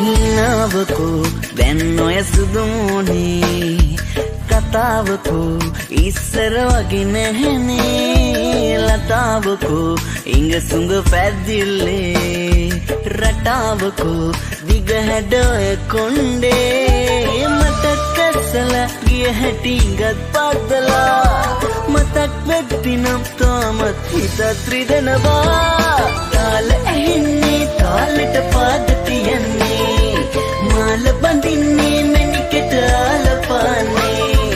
හිනාවකෝ දැන් ඔය සුදුමුනේ කතාවකෝ ඉස්සර වගේ නැහැනේ ලතාවකෝ ඉංග සුඟ පැද්දිල්ලේ රටාවකෝ දිග හැඩ ඔය කොණ්ඩේ මතක් ඇස්සලා ගිය හැටි ඉඟත් පාදලා මතක් වෙද්දි නම් තාමත් හිතත් රිදෙනවා තාල ඇහෙන්නේ තාලෙට පාද තියන්නේ මාල බඳින්නේ මැණිකට ආලපානේ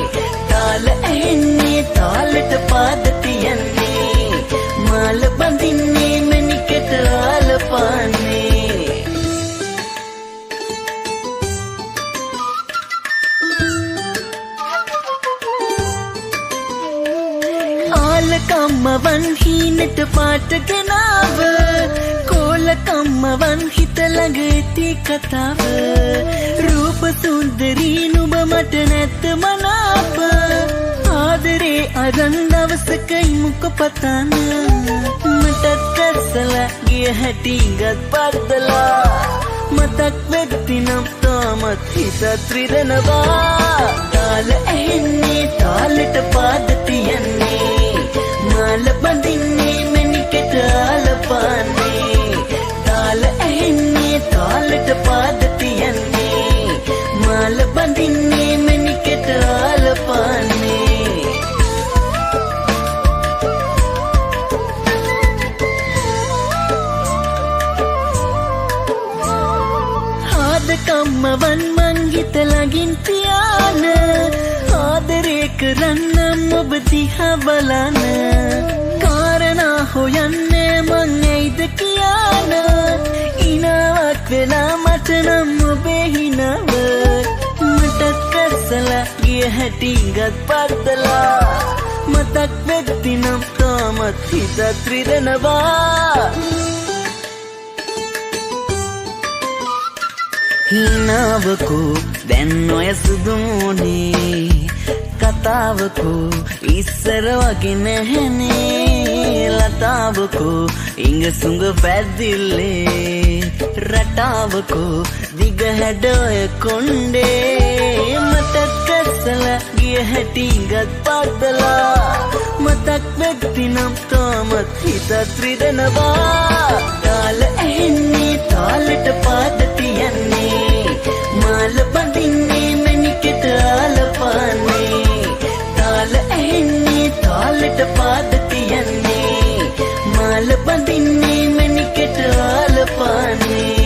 තාල ඇහෙන්නේ තාලෙට පාද තියන්නේ මාල බඳින්නේ මැණිකට ආලපානේ කම්මවන් හීනට පාට ගෙනාව කෝල කම්මවන් හිත ළඟ ඇති කතාව රූප සුන්දරී නුඹ මට නැත මනාප ආදරේ අරන් දවසකයි මුක පතන මටත් කස්සලා ගිය හැටි ඉඟත් පද්දලා මතක් වෙද්දි නම් තාමත් හිතත් රිදෙනවා තාල ඇහෙන්නේ තාලෙට පාද තියන්නේ මාල බඳින්නේ මැණිකට ආලපානේ තාල ඇහෙන්නේ තාලෙට පාද තියන්නේ මාල බඳින්නේ මැණිකට ආලපානේ ආදකම්මවන් මං හිත ළඟින් තියාන ආදරේ කරන්නම් ඔබ දිහා බලන කාරණා හොයන්නේ මං ඇයිද කියන ඉනාවක් වෙලා මට නම් ඔබේ හිනව මටත් කස්සලා ගිය හැටි ඉඟත් පද්දලා මතක් වෙද්දි නම් තාමත් හිතත් රිදෙනවා හිනාවකෝ දැන් ඔය සුදුමුනේ කතාවකෝ ඉස්සර වගේ නැහැනේ ලතාවකෝ ඉංග සුඟ පැද්දිල්ලේ රටාවකෝ දිග හැඩ ඔය කොණ්ඩේ මතක් කස්සලා ගිය හැටි ඉඟත් පද්දලා මතක් වෙද්දි නම් තාමත් හිතත් රිදෙනවා තාල ඇහෙන්නේ තාලෙට පාද තියන්නේ මාල බඳින්නේ මැණිකට ආලපානේ තාල ඇහෙන්නේ තාලෙට පාද තියන්නේ මාල බඳින්නේ මැණිකට ආලපානේ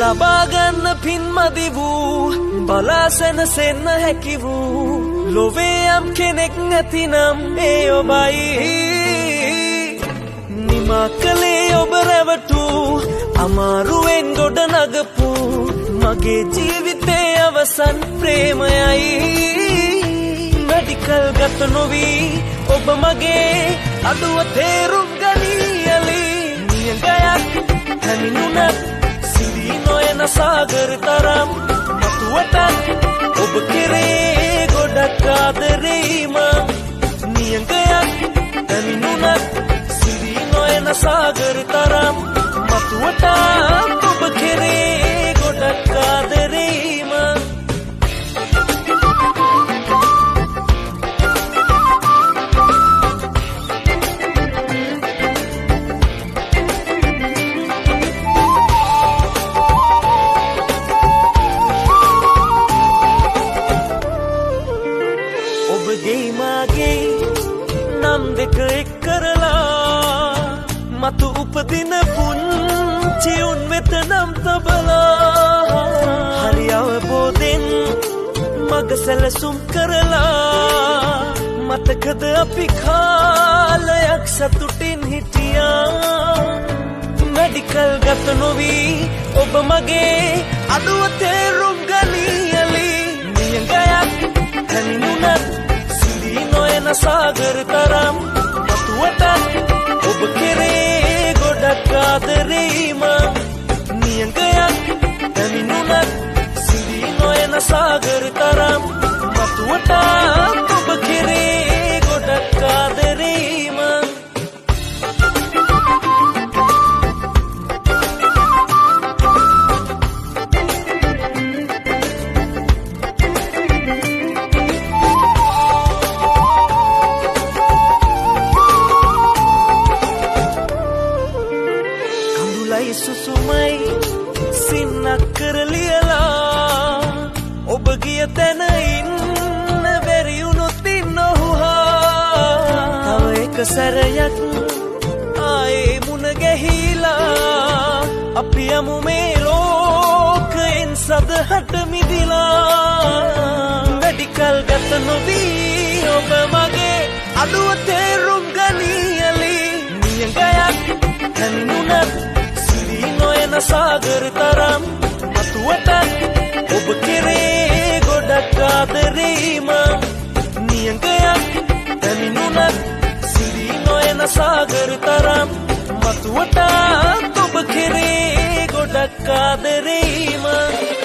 ලබාගන්න පින්මදි වූ බලා සැනසෙන්න හැකි වූ ලොවේ යම් කෙනෙක් නැතිනම් ඒ ඔබයි නිමා කළේ ඔබ රැවටූ අමාරුවෙන් ගොඩ නගපු මගේ ජීවිතේ අවසන් ප්‍රේමයයි මෙඩිකල් ගත නොවී ඔබ මගේ අඩුව තේරුම් ගනියලි නියඟයක් හැමිනුනත් නොයන සාගර තරම් මතුවටත් ඔබ කෙරේ ගොඩක් ආදරේම නියඟයක් පැමිණුනත් සිරී නොයන සාගර තරම් මතුවටත් ඔබ කෙරේ ගොඩක් ආදරේම මතු උපදින පුංචි උන් වෙත නම් තබලා හරි අවබෝධෙන් මග සැලසුම් කරලා මතකද අපි කාලයක් සතුටින් හිටියා මෙඩිකල් ගත නොවී ඔබ මගේ අඩුව තේරුම් ගනියලි නියඟයක් නොයන සාගර තරම් මතුවටත් ඔබ කෙරේ ගොඩක් ආදරෙයි මං නියඟයක් පැමිණුණත් සිඳී නොයන සාගර තරම් මතුවටත් ඔබ කෙරේ ගොඩක් ආදරෙයි මං සුසුමයි සින්නක් කරලියලා ඔබ ගිය තැන ඉන්න බැරිවුණොත් ඉන්නොහා තව එක සැරයක් ආයේ මුණ ගැහිලා අපි යමු මේ ලෝකයෙන් සදහට මිදිලා වැඩිකල් ගත නොවී ඔබ මගේ අඩුව තේරුම් ගනියලි නියඟයක් හැමිනුණත් නොයන සාගර තරම් මතුවටත් ඔබ කෙරේ ගොඩක් ආදරෙයි මං නියඟයක් පැමිණුණත් සිඳී නොයන සාගර තරම් මතුවටත් ඔබ කෙරේ ගොඩක් ආදරෙයි මං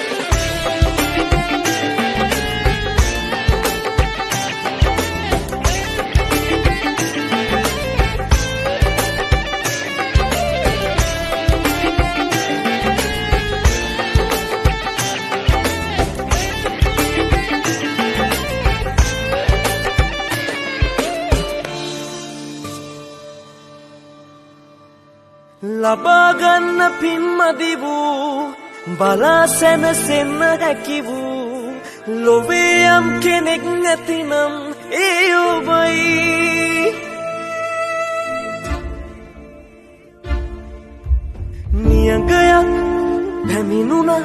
ලබාගන්න පින්මදි වූ බලා සැනසෙන්න හැකි වූ ලොවේ යම් කෙනෙක් නැතිනම් ඒ ඔබයි නියඟයක් පැමිණුණා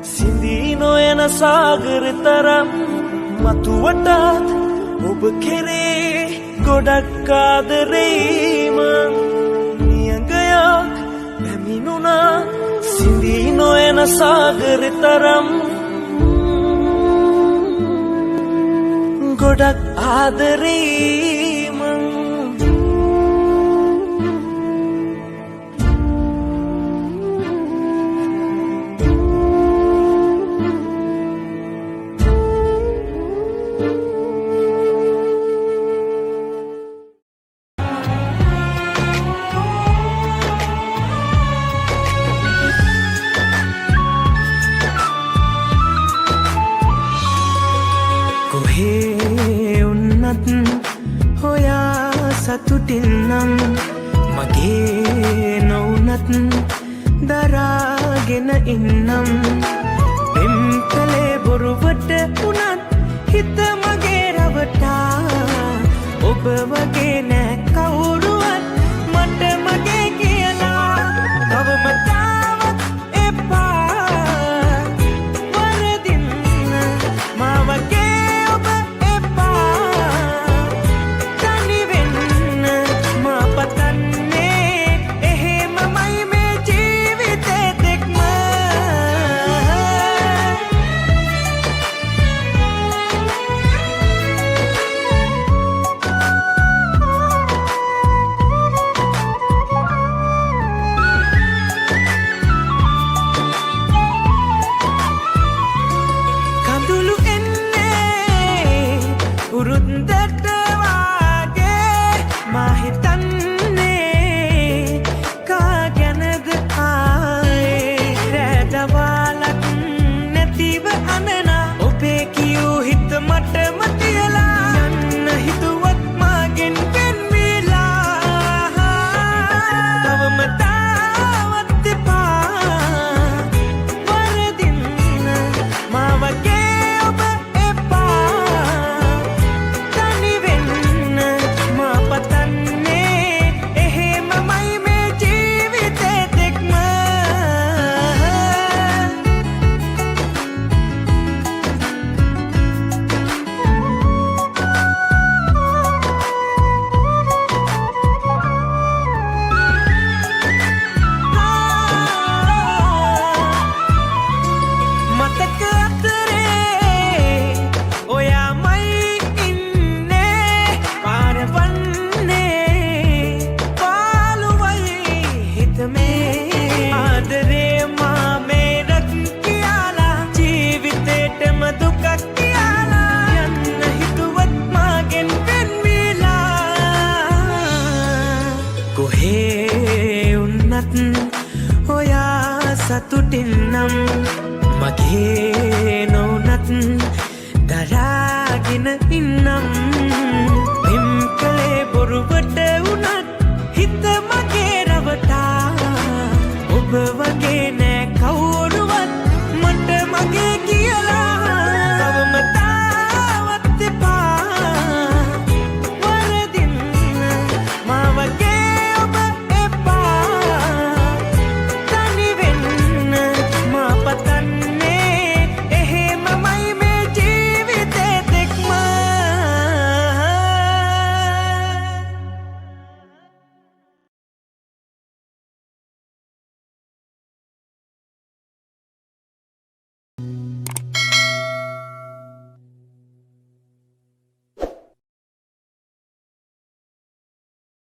සිඳී නොයන සාගර තරම් මතුවටත් ඔබ කෙරේ ගොඩක් ආදරෙයි මං පැමිණුණා සිඳී නොයන සාගර තරම් ගොඩක් ආදරෙයි මං සතුටින්නම් මගේ නොවුනත් දරාගෙන ඉන්නම් පෙම් කලේ බොරුවට උනත් හිත මගේ රවටා ඔබ වගේ නෑ කවුරුවත් මට මගේ කියලා කවමතාවත් එපා වරදින්න මා වගේ ඔබ පවතින්නම් මගේ නොනත් දරාගෙන ඉන්නම්